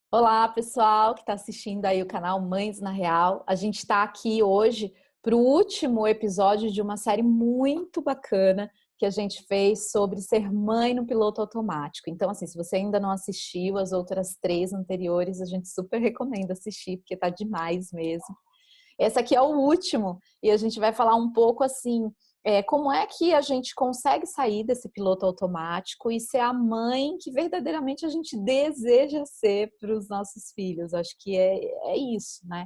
Olá, pessoal que está assistindo aí o canal Mães na Real. A gente está aqui hoje para o último episódio de uma série muito bacana que a gente fez sobre ser mãe no piloto automático. Então, assim, se você ainda não assistiu as outras três anteriores, a gente super recomenda assistir, porque tá demais mesmo. Esse aqui é o último e a gente vai falar um pouco assim, como é que a gente consegue sair desse piloto automático e ser a mãe que verdadeiramente a gente deseja ser para os nossos filhos. Acho que é isso, né?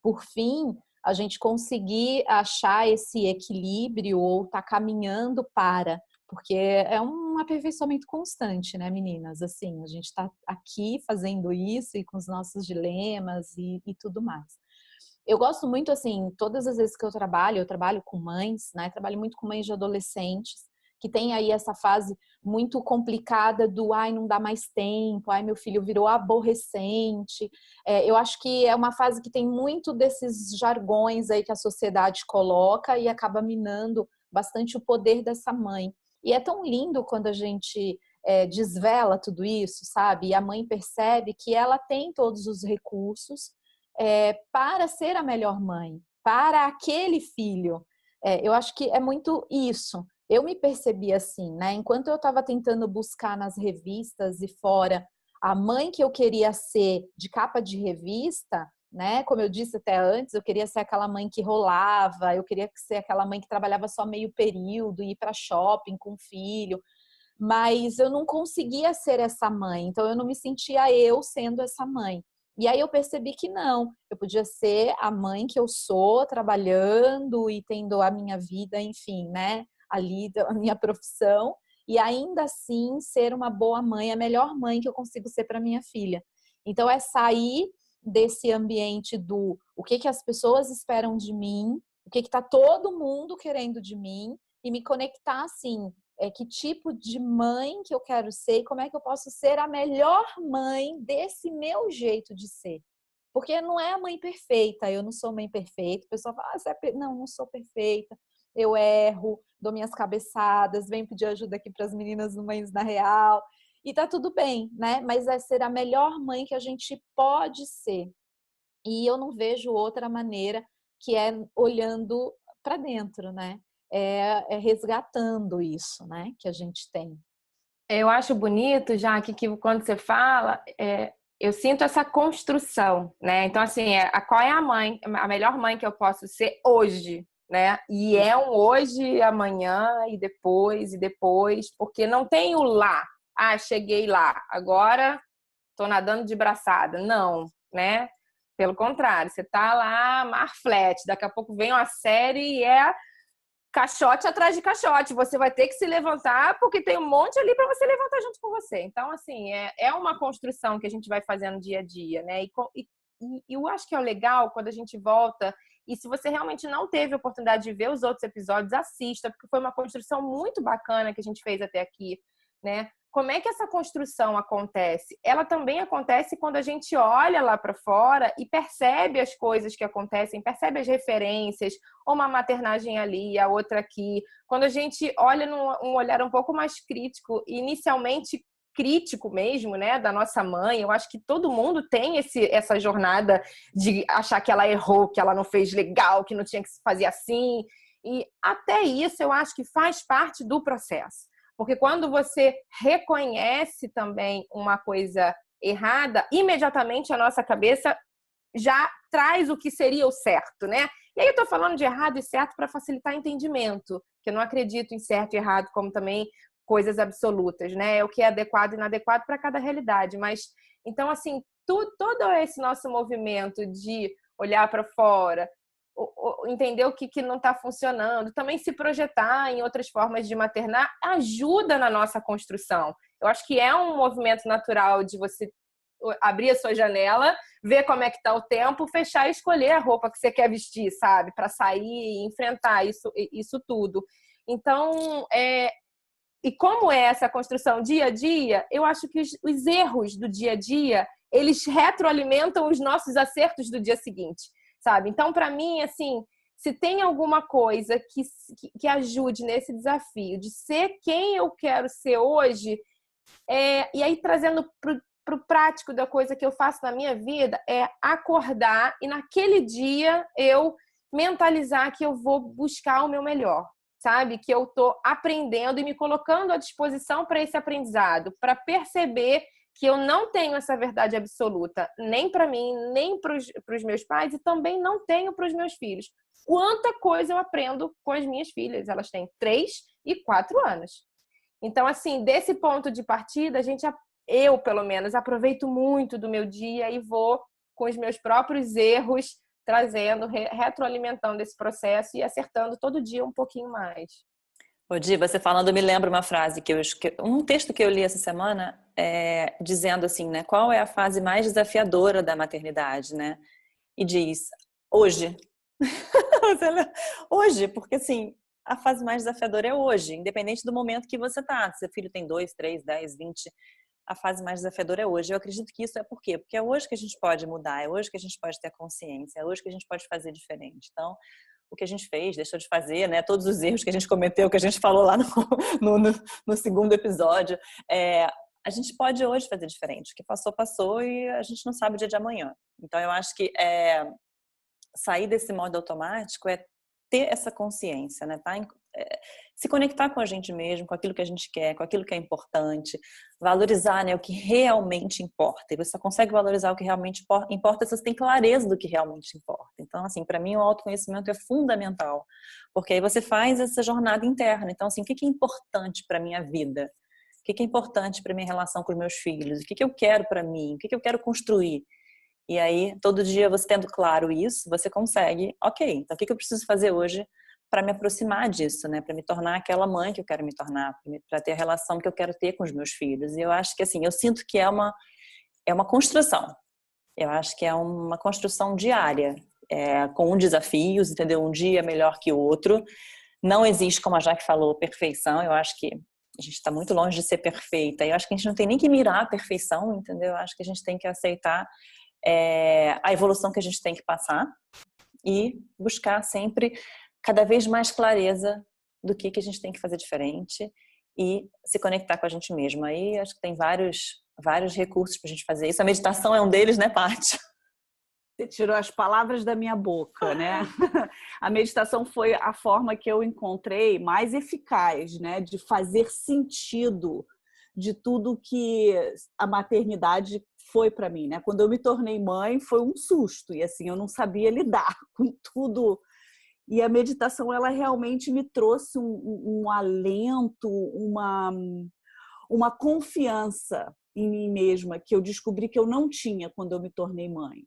Por fim, a gente conseguir achar esse equilíbrio ou estar caminhando para, porque é um aperfeiçoamento constante, né, meninas? Assim, a gente está aqui fazendo isso e com os nossos dilemas e tudo mais. Eu gosto muito, assim, todas as vezes que eu trabalho com mães, né? Trabalho muito com mães de adolescentes, que tem aí essa fase muito complicada do ai, não dá mais tempo, ai, meu filho virou aborrecente. Eu acho que é uma fase que tem muito desses jargões aí que a sociedade coloca e acaba minando bastante o poder dessa mãe. E é tão lindo quando a gente desvela tudo isso, sabe? E a mãe percebe que ela tem todos os recursos para ser a melhor mãe, para aquele filho. Eu acho que é muito isso. Eu me percebi assim, né? Enquanto eu estava tentando buscar nas revistas e fora a mãe que eu queria ser de capa de revista, né? Como eu disse até antes, eu queria ser aquela mãe que rolava, eu queria ser aquela mãe que trabalhava só meio período, ir para shopping com o filho, mas eu não conseguia ser essa mãe, então eu não me sentia eu sendo essa mãe. E aí eu percebi que não, eu podia ser a mãe que eu sou, trabalhando e tendo a minha vida, enfim, né, ali a minha profissão, e ainda assim ser uma boa mãe, a melhor mãe que eu consigo ser para minha filha. Então é sair desse ambiente do o que que as pessoas esperam de mim, o que que tá todo mundo querendo de mim e me conectar assim, que tipo de mãe que eu quero ser e como é que eu posso ser a melhor mãe desse meu jeito de ser. Porque não é a mãe perfeita, eu não sou mãe perfeita. O pessoal fala, você é não, não sou perfeita, eu erro, dou minhas cabeçadas, venho pedir ajuda aqui para as meninas no Mães na Real. E tá tudo bem, né? Mas é ser a melhor mãe que a gente pode ser. E eu não vejo outra maneira que é olhando para dentro, né? É resgatando isso, né? Que a gente tem. Eu acho bonito, já que quando você fala, eu sinto essa construção, né? Então, assim, qual é a mãe, a melhor mãe que eu posso ser hoje, né? E é um hoje, amanhã, e depois, porque não tem o lá. Ah, cheguei lá, agora tô nadando de braçada. Não, né? Pelo contrário, você tá lá, mar flat, daqui a pouco vem uma série e é caixote atrás de caixote. Você vai ter que se levantar porque tem um monte ali para você levantar junto com você. Então, assim, é uma construção que a gente vai fazendo dia a dia, né? E eu acho que é o legal quando a gente volta. E se você realmente não teve a oportunidade de ver os outros episódios, assista, porque foi uma construção muito bacana que a gente fez até aqui, né? Como é que essa construção acontece? Ela também acontece quando a gente olha lá para fora e percebe as coisas que acontecem, percebe as referências, uma maternagem ali, a outra aqui. Quando a gente olha num olhar um pouco mais crítico, inicialmente crítico mesmo, né, da nossa mãe, eu acho que todo mundo tem essa jornada de achar que ela errou, que ela não fez legal, que não tinha que se fazer assim. E até isso eu acho que faz parte do processo. Porque quando você reconhece também uma coisa errada, imediatamente a nossa cabeça já traz o que seria o certo, né? E aí eu tô falando de errado e certo para facilitar entendimento, que eu não acredito em certo e errado como também coisas absolutas, né? É o que é adequado e inadequado para cada realidade. Mas, então, assim, todo esse nosso movimento de olhar para fora, entender o que não está funcionando, também se projetar em outras formas de maternar, ajuda na nossa construção. Eu acho que é um movimento natural de você abrir a sua janela, ver como é que tá o tempo, fechar e escolher a roupa que você quer vestir, sabe? Para sair e enfrentar isso tudo. Então, E como é essa construção dia a dia, eu acho que os erros do dia a dia, eles retroalimentam os nossos acertos do dia seguinte, sabe? Então, para mim, assim, se tem alguma coisa que ajude nesse desafio de ser quem eu quero ser hoje, e aí trazendo para o prático da coisa que eu faço na minha vida, é acordar e naquele dia eu mentalizar que eu vou buscar o meu melhor, sabe? Que eu estou aprendendo e me colocando à disposição para esse aprendizado, para perceber que eu não tenho essa verdade absoluta, nem para mim, nem para os meus pais e também não tenho para os meus filhos. Quanta coisa eu aprendo com as minhas filhas, elas têm 3 e 4 anos. Então, assim, desse ponto de partida, eu, pelo menos, aproveito muito do meu dia e vou com os meus próprios erros, trazendo, retroalimentando esse processo e acertando todo dia um pouquinho mais. Ô, Di, você falando, me lembra uma frase um texto que eu li essa semana, dizendo assim, né? Qual é a fase mais desafiadora da maternidade, né? E diz, hoje. Hoje, porque assim, a fase mais desafiadora é hoje, independente do momento que você tá. Se seu filho tem 2, 3, 10, 20, a fase mais desafiadora é hoje. Eu acredito que isso é por quê? Porque é hoje que a gente pode mudar, é hoje que a gente pode ter consciência, é hoje que a gente pode fazer diferente. Então, o que a gente fez, deixou de fazer, né? Todos os erros que a gente cometeu, que a gente falou lá no segundo episódio, a gente pode hoje fazer diferente. O que passou, passou e a gente não sabe o dia de amanhã. Então, eu acho que sair desse modo automático é ter essa consciência, né? Se conectar com a gente mesmo, com aquilo que a gente quer, com aquilo que é importante, valorizar, né, o que realmente importa. E você só consegue valorizar o que realmente importa se você tem clareza do que realmente importa. Então, assim, para mim o autoconhecimento é fundamental, porque aí você faz essa jornada interna. Então, assim, o que é importante para minha vida? O que é importante para minha relação com os meus filhos? O que eu quero para mim? O que eu quero construir? E aí, todo dia você tendo claro isso, você consegue, ok, então o que eu preciso fazer hoje para me aproximar disso, né? Para me tornar aquela mãe que eu quero me tornar, para ter a relação que eu quero ter com os meus filhos. E eu acho que, assim, eu sinto que é uma construção. Eu acho que é uma construção diária, com desafios, entendeu? Um dia melhor que o outro. Não existe, como a Jaque falou, perfeição. Eu acho que a gente está muito longe de ser perfeita. Eu acho que a gente não tem nem que mirar a perfeição, entendeu? Eu acho que a gente tem que aceitar a evolução que a gente tem que passar e buscar sempre cada vez mais clareza do que a gente tem que fazer diferente e se conectar com a gente mesmo. Aí acho que tem vários recursos para a gente fazer isso. A meditação é um deles, né, Paty? Você tirou as palavras da minha boca, né? A meditação foi a forma que eu encontrei mais eficaz, né, de fazer sentido de tudo que a maternidade foi para mim, né? Quando eu me tornei mãe, foi um susto e assim, eu não sabia lidar com tudo. E a meditação, ela realmente me trouxe um alento, uma confiança em mim mesma que eu descobri que eu não tinha quando eu me tornei mãe.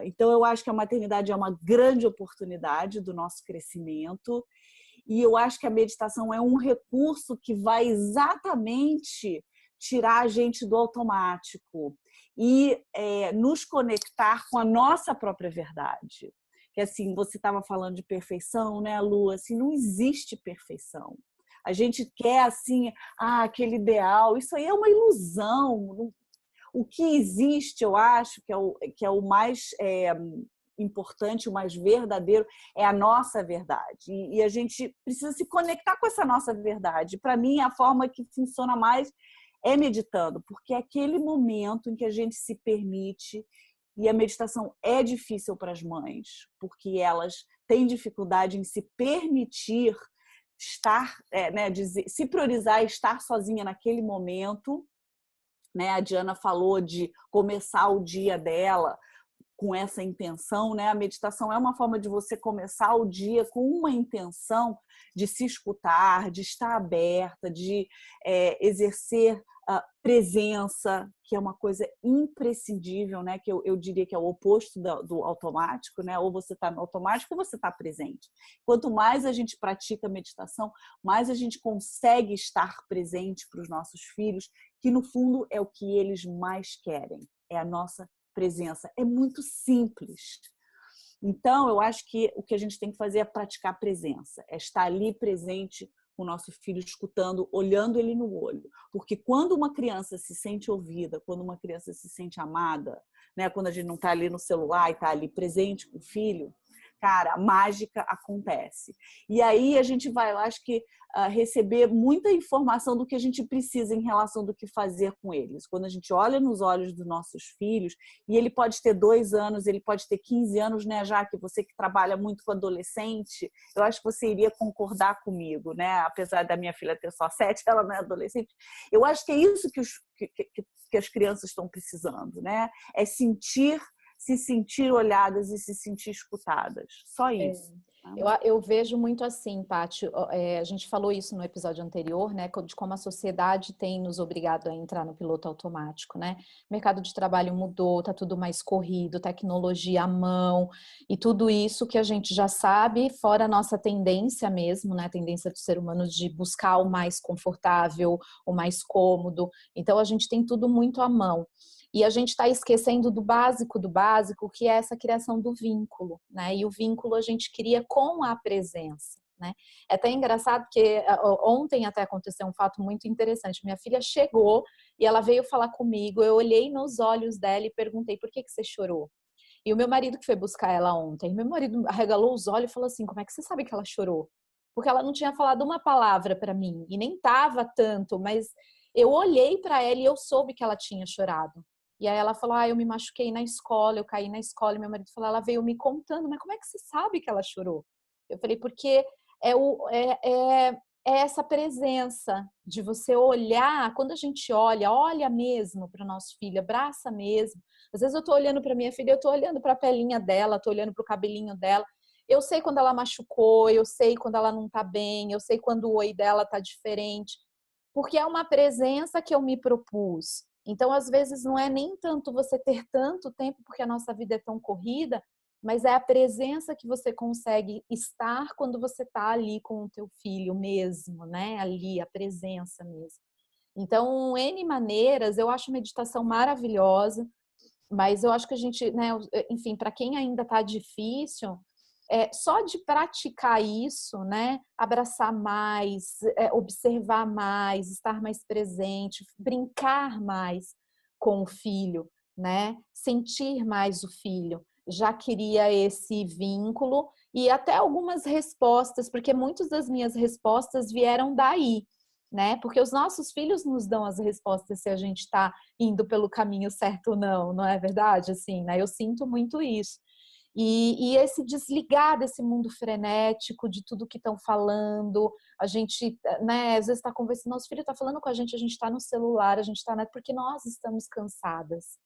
Então, eu acho que a maternidade é uma grande oportunidade do nosso crescimento e eu acho que a meditação é um recurso que vai exatamente tirar a gente do automático e nos conectar com a nossa própria verdade. Que assim, você estava falando de perfeição, né, Lu? Assim, não existe perfeição. A gente quer assim, aquele ideal. Isso aí é uma ilusão. O que existe, eu acho, que é o mais importante, o mais verdadeiro, é a nossa verdade. E a gente precisa se conectar com essa nossa verdade. Para mim, a forma que funciona mais é meditando, porque é aquele momento em que a gente se permite. E a meditação é difícil para as mães, porque elas têm dificuldade em se permitir estar, se priorizar e estar sozinha naquele momento. Né? A Diana falou de começar o dia dela com essa intenção, né? A meditação é uma forma de você começar o dia com uma intenção de se escutar, de estar aberta, de exercer a presença, que é uma coisa imprescindível, né? Que eu diria que é o oposto do automático, né? Ou você está no automático ou você está presente. Quanto mais a gente pratica a meditação, mais a gente consegue estar presente para os nossos filhos, que no fundo é o que eles mais querem, é a nossa presença. É muito simples. Então, eu acho que o que a gente tem que fazer é praticar a presença, é estar ali presente com o nosso filho, escutando, olhando ele no olho. Porque quando uma criança se sente ouvida, quando uma criança se sente amada, né? Quando a gente não está ali no celular e está ali presente com o filho, cara, a mágica acontece. E aí a gente vai, eu acho que, receber muita informação do que a gente precisa em relação do que fazer com eles. Quando a gente olha nos olhos dos nossos filhos, e ele pode ter 2 anos, ele pode ter 15 anos, né, Jaque? Você que trabalha muito com adolescente, eu acho que você iria concordar comigo, né? Apesar da minha filha ter só 7, ela não é adolescente. Eu acho que é isso que as crianças estão precisando, né? É se sentir olhadas e se sentir escutadas. Só isso. Eu vejo muito assim, Paty, a gente falou isso no episódio anterior, né, de como a sociedade tem nos obrigado a entrar no piloto automático, né? O mercado de trabalho mudou, tá tudo mais corrido, tecnologia à mão, e tudo isso que a gente já sabe, fora a nossa tendência mesmo, né, a tendência do ser humano de buscar o mais confortável, o mais cômodo. Então a gente tem tudo muito à mão. E a gente está esquecendo do básico, que é essa criação do vínculo, né? E o vínculo a gente cria com a presença, né? É até engraçado porque ontem até aconteceu um fato muito interessante. Minha filha chegou e ela veio falar comigo, eu olhei nos olhos dela e perguntei, por que você chorou? E o meu marido que foi buscar ela ontem, meu marido arregalou os olhos e falou assim, como é que você sabe que ela chorou? Porque ela não tinha falado uma palavra para mim, e nem tava tanto, mas eu olhei para ela e eu soube que ela tinha chorado. E aí ela falou, eu me machuquei na escola, eu caí na escola, e meu marido falou, ela veio me contando, mas como é que você sabe que ela chorou? Eu falei, porque é essa presença de você olhar, quando a gente olha mesmo para o nosso filho, abraça mesmo. Às vezes eu tô olhando para minha filha, eu tô olhando para a pelinha dela, tô olhando para o cabelinho dela. Eu sei quando ela machucou, eu sei quando ela não tá bem, eu sei quando o oi dela tá diferente, porque é uma presença que eu me propus. Então, às vezes, não é nem tanto você ter tanto tempo, porque a nossa vida é tão corrida, mas é a presença que você consegue estar quando você está ali com o teu filho mesmo, né? Ali, a presença mesmo. Então, N maneiras, eu acho meditação maravilhosa, mas eu acho que a gente, né, enfim, para quem ainda está difícil, só de praticar isso, né? Abraçar mais, observar mais, estar mais presente, brincar mais com o filho, né? Sentir mais o filho. Já queria esse vínculo e até algumas respostas, porque muitas das minhas respostas vieram daí, né? Porque os nossos filhos nos dão as respostas se a gente está indo pelo caminho certo ou não, não é verdade? Assim, né? Eu sinto muito isso. E esse desligar desse mundo frenético, de tudo que estão falando, a gente, né, às vezes está conversando, nosso filho está falando com a gente está no celular, a gente está, porque nós estamos cansadas.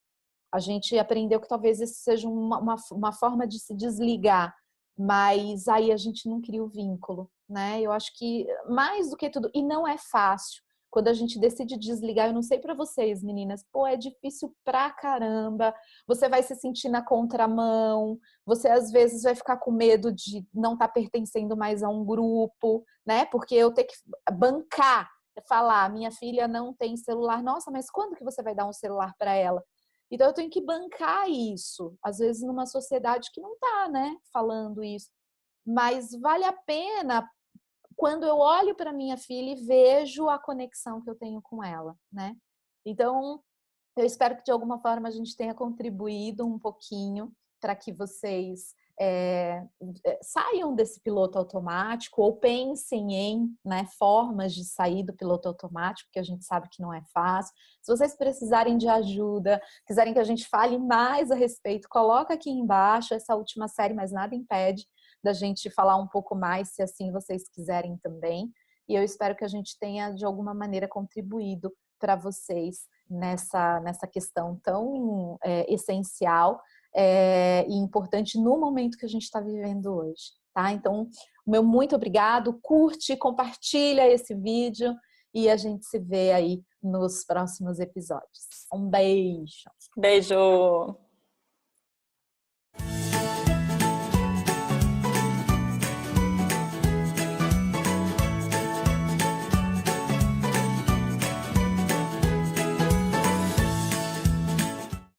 A gente aprendeu que talvez isso seja uma forma de se desligar, mas aí a gente não cria o vínculo, né? Eu acho que mais do que tudo, e não é fácil. Quando a gente decide desligar, eu não sei para vocês, meninas, é difícil pra caramba. Você vai se sentir na contramão, você às vezes vai ficar com medo de não estar pertencendo mais a um grupo, né? Porque eu ter que bancar, falar, minha filha não tem celular. Nossa, mas quando que você vai dar um celular para ela? Então eu tenho que bancar isso, às vezes numa sociedade que não tá, né, falando isso. Mas vale a pena quando eu olho para minha filha e vejo a conexão que eu tenho com ela, né? Então, eu espero que de alguma forma a gente tenha contribuído um pouquinho para que vocês saiam desse piloto automático ou pensem em, né, formas de sair do piloto automático, que a gente sabe que não é fácil. Se vocês precisarem de ajuda, quiserem que a gente fale mais a respeito, coloca aqui embaixo essa última série, mas nada impede da gente falar um pouco mais, se assim vocês quiserem também. E eu espero que a gente tenha, de alguma maneira, contribuído para vocês nessa questão tão essencial e importante no momento que a gente está vivendo hoje, tá? Então, o meu muito obrigado, curte, compartilha esse vídeo e a gente se vê aí nos próximos episódios. Um beijo! Beijo!